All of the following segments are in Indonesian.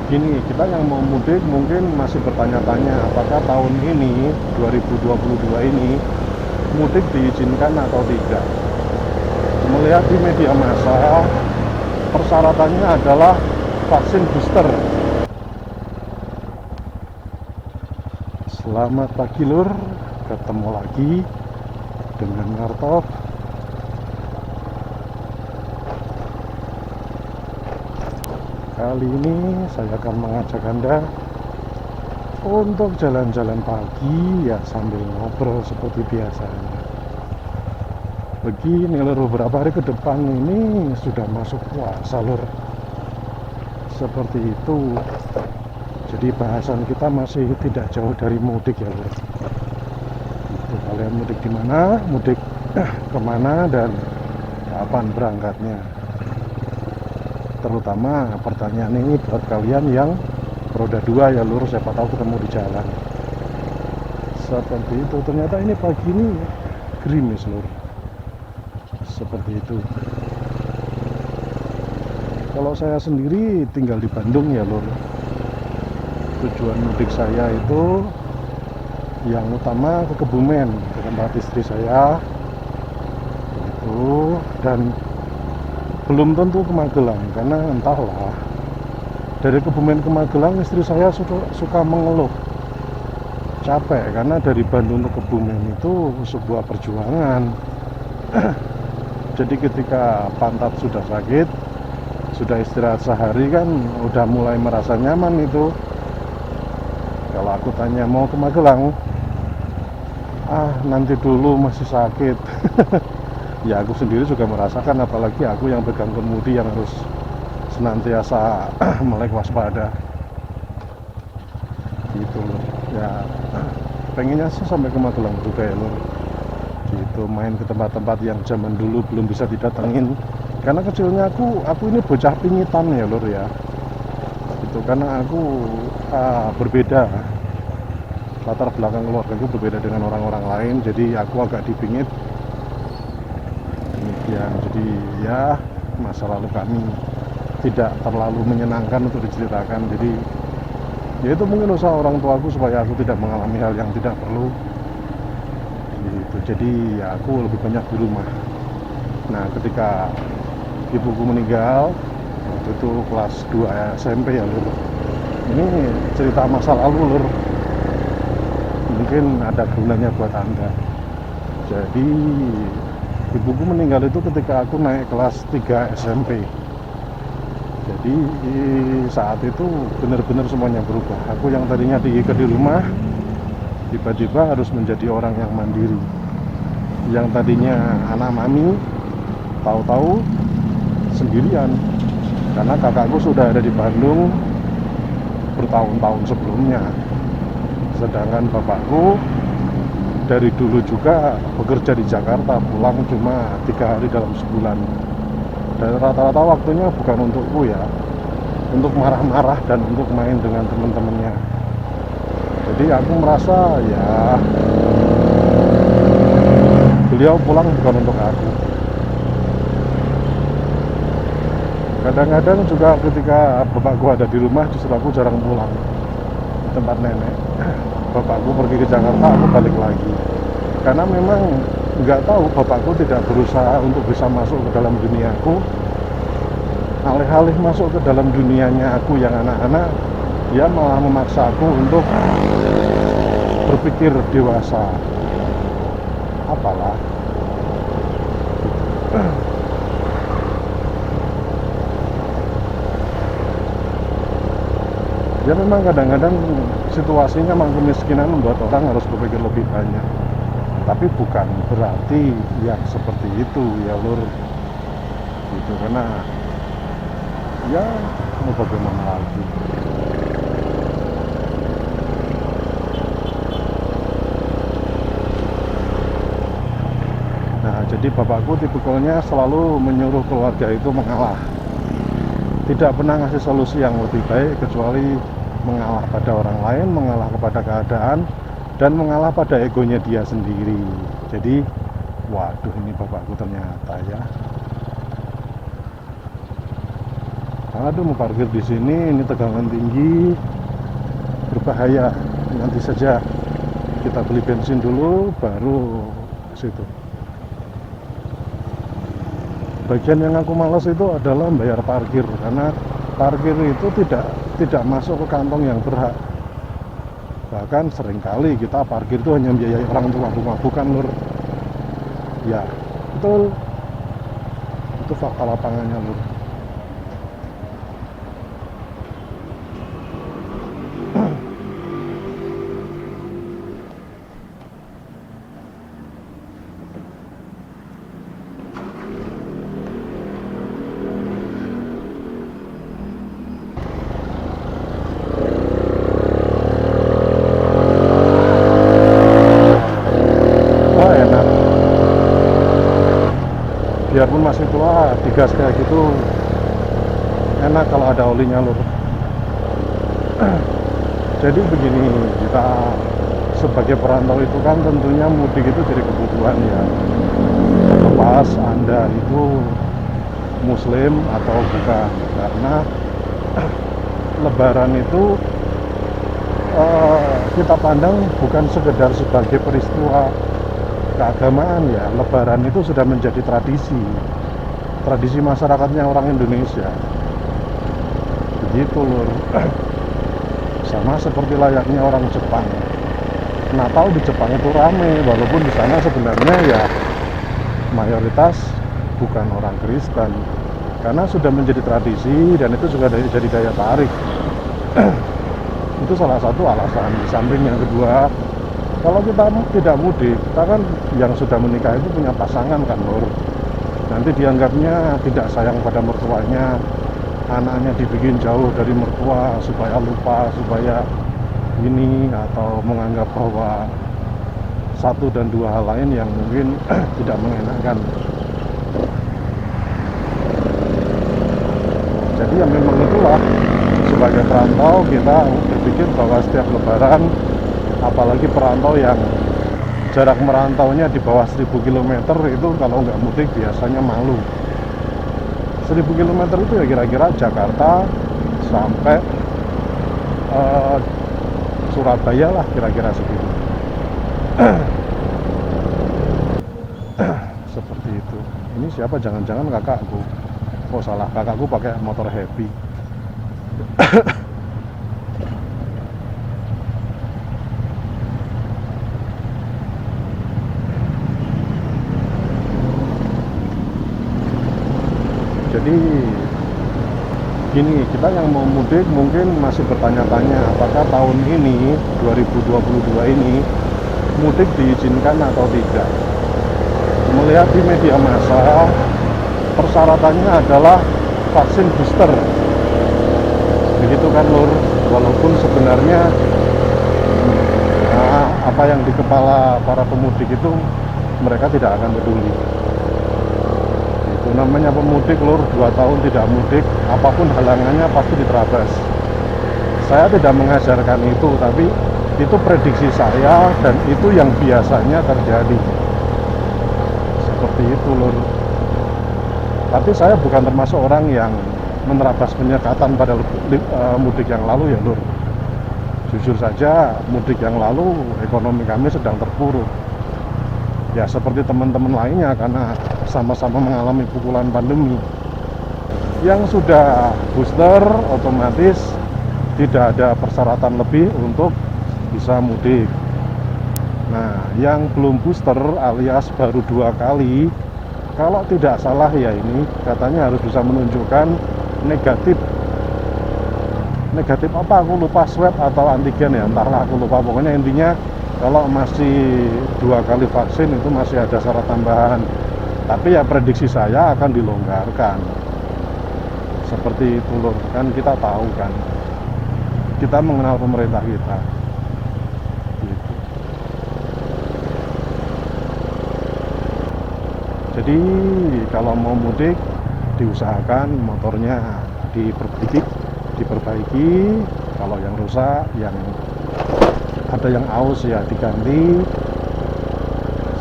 Gini, kita yang mau mudik mungkin masih bertanya-tanya apakah tahun ini 2022 ini mudik diizinkan atau tidak. Melihat di media massa, persyaratannya adalah vaksin booster. Selamat pagi lur, ketemu lagi dengan Ngartop. Kali ini saya akan mengajak Anda untuk jalan-jalan pagi ya sambil ngobrol seperti biasanya. Begini lur, beberapa hari ke depan ini sudah masuk puasa lur. Seperti itu. Jadi bahasan kita masih tidak jauh dari mudik ya lur. Itu kalian mudik di mana, mudik kemana dan kapan berangkatnya. Terutama pertanyaan ini buat kalian yang roda 2 ya lur, siapa tahu ketemu di jalan. Seperti itu, ternyata ini pagi ini gerimis lur. Seperti itu. Kalau saya sendiri tinggal di Bandung ya lur. Tujuan mudik saya itu yang utama ke Kebumen, ke tempat istri saya itu, dan belum tentu ke Magelang karena entahlah dari Kebumen ke Magelang istri saya suka mengeluh capek karena dari Bandung ke Kebumen itu sebuah perjuangan. Jadi ketika pantat sudah sakit, sudah istirahat sehari kan udah mulai merasa nyaman itu. Kalau aku tanya mau ke Magelang, nanti dulu masih sakit. Ya aku sendiri juga merasakan, apalagi aku yang pegang kemudi yang harus senantiasa melek waspada gitu loh. Ya pengennya sih sampai ke Magelang juga ya lur, gitu, main ke tempat-tempat yang zaman dulu belum bisa didatengin karena kecilnya aku ini bocah pingitan ya lur ya, itu karena aku berbeda, latar belakang keluargaku berbeda dengan orang-orang lain, jadi aku agak dipingit demikian. Jadi ya masa lalu kami tidak terlalu menyenangkan untuk diceritakan, jadi ya itu mungkin usaha orang tuaku supaya aku tidak mengalami hal yang tidak perlu gitu. Jadi ya aku lebih banyak di rumah. Nah ketika ibuku meninggal waktu itu kelas 2 SMP ya lur, ini cerita masa lalu lur, mungkin ada gunanya buat Anda. Jadi ibuku meninggal itu ketika aku naik kelas 3 SMP. Jadi saat itu benar-benar semuanya berubah. Aku yang tadinya diikat di rumah tiba-tiba harus menjadi orang yang mandiri. Yang tadinya anak mami tahu-tahu sendirian karena kakakku sudah ada di Bandung bertahun-tahun sebelumnya. Sedangkan bapakku dari dulu juga bekerja di Jakarta, pulang cuma 3 hari dalam sebulan. Dan rata-rata waktunya bukan untukku ya, untuk marah-marah dan untuk main dengan teman-temannya. Jadi aku merasa ya beliau pulang bukan untuk aku. Kadang-kadang juga ketika bapakku ada di rumah justru aku jarang pulang di tempat nenek. Bapakku pergi ke Jakarta, aku balik lagi. Karena memang nggak tahu, bapakku tidak berusaha untuk bisa masuk ke dalam duniaku. Alih-alih masuk ke dalam dunianya aku yang anak-anak, dia malah memaksa aku untuk berpikir dewasa. Apalah. Ya memang kadang-kadang situasinya memang kemiskinan membuat orang harus berpikir lebih banyak. Tapi bukan berarti yang seperti itu ya lur. Gitu, karena ya mau bagaimana lagi. Nah jadi bapakku tipikalnya selalu menyuruh keluarga itu mengalah, tidak pernah ngasih solusi yang lebih baik kecuali mengalah pada orang lain, mengalah kepada keadaan, dan mengalah pada egonya dia sendiri. Jadi waduh, ini bapakku ternyata ya aduh mau parkir di sini, ini tegangan tinggi, berbahaya. Nanti saja kita beli bensin dulu, baru ke situ. Bagian yang aku malas itu adalah bayar parkir, karena parkir itu tidak masuk ke kantong yang berhak. Bahkan seringkali kita parkir itu hanya biayai orang tua rumah, bukan Lur. Ya, betul. Itu fakta lapangannya Lur. Wah enak, biarpun masih tua, digas kayak gitu enak kalau ada olinya Lur. Jadi begini, kita sebagai perantau itu kan tentunya mudik itu jadi kebutuhan ya, terlepas Anda itu muslim atau bukan, karena lebaran itu kita pandang bukan sekedar sebagai peristiwa keagamaan ya. Lebaran itu sudah menjadi tradisi masyarakatnya orang Indonesia, begitu Lur. Sama seperti layaknya orang Jepang, Natal di Jepang itu rame, walaupun di sana sebenarnya ya mayoritas bukan orang Kristen, karena sudah menjadi tradisi dan itu juga jadi daya tarik. Itu salah satu alasan. Di samping yang kedua, kalau kita tidak mudik, kita kan yang sudah menikah itu punya pasangan kan Lur. Nanti dianggapnya tidak sayang pada mertuanya, anaknya dibikin jauh dari mertua supaya lupa, supaya ini, atau menganggap bahwa satu dan dua hal lain yang mungkin tidak mengenakan. Jadi ya memang itulah, sebagai perantau kita berpikir bahwa setiap lebaran, apalagi perantau yang jarak merantaunya di bawah 1000 km itu kalau nggak mudik biasanya malu. 1000 km itu ya kira-kira Jakarta sampai Surabaya lah, kira-kira segitu. Seperti itu. Ini siapa? Jangan-jangan kakakku. Oh salah, kakakku pakai motor happy. Jadi gini, kita yang mau mudik mungkin masih bertanya-tanya apakah tahun ini 2022 ini mudik diizinkan atau tidak. Melihat di media massa, persyaratannya adalah vaksin booster, begitu kan Lur. Walaupun sebenarnya apa yang di kepala para pemudik itu mereka tidak akan peduli. Itu namanya pemudik Lur, 2 tahun tidak mudik, apapun halangannya pasti diterabas. Saya tidak mengajarkan itu, tapi itu prediksi saya dan itu yang biasanya terjadi. Seperti itu Lur. Tapi saya bukan termasuk orang yang menerabas penyekatan pada mudik yang lalu ya Lur. Jujur saja, mudik yang lalu ekonomi kami sedang terpuruk. Ya seperti teman-teman lainnya, karena sama-sama mengalami pukulan pandemi. Yang sudah booster otomatis tidak ada persyaratan lebih untuk bisa mudik. Nah, yang belum booster alias baru 2 kali, kalau tidak salah ya ini katanya harus bisa menunjukkan negatif apa aku lupa, swab atau antigen ya, entahlah aku lupa. Pokoknya intinya kalau masih 2 kali vaksin itu masih ada syarat tambahan. Tapi ya prediksi saya akan dilonggarkan. Seperti itu Lur, kan kita tahu kan, kita mengenal pemerintah kita gitu. Jadi kalau mau mudik diusahakan motornya diperbaiki, kalau yang rusak, yang ada yang aus ya diganti.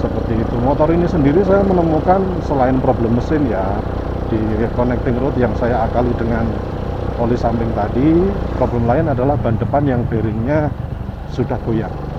Seperti itu. Motor ini sendiri saya menemukan selain problem mesin ya, di connecting rod yang saya akali dengan oli samping tadi. Problem lain adalah ban depan yang bearingnya sudah goyang.